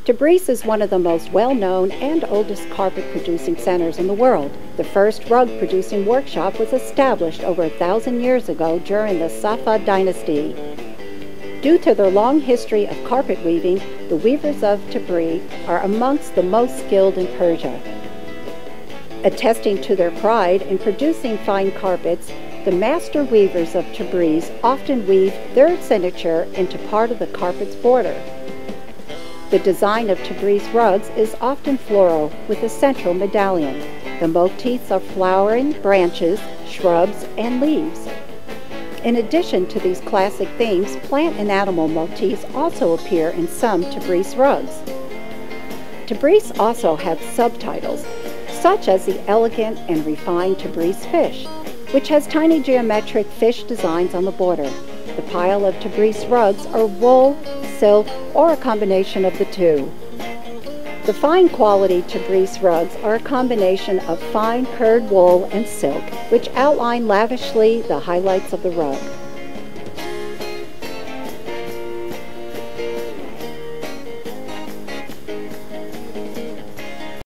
Tabriz is one of the most well-known and oldest carpet-producing centers in the world. The first rug-producing workshop was established over 1,000 years ago during the Safavid dynasty. Due to their long history of carpet weaving, the weavers of Tabriz are amongst the most skilled in Persia. Attesting to their pride in producing fine carpets, the master weavers of Tabriz often weave their signature into part of the carpet's border. The design of Tabriz rugs is often floral with a central medallion. The motifs are flowering branches, shrubs, and leaves. In addition to these classic themes, plant and animal motifs also appear in some Tabriz rugs. Tabriz also have subtitles, such as the elegant and refined Tabriz fish, which has tiny geometric fish designs on the border. The pile of Tabriz rugs are wool, silk, or a combination of the two. The fine quality Tabriz rugs are a combination of fine curd wool and silk, which outline lavishly the highlights of the rug.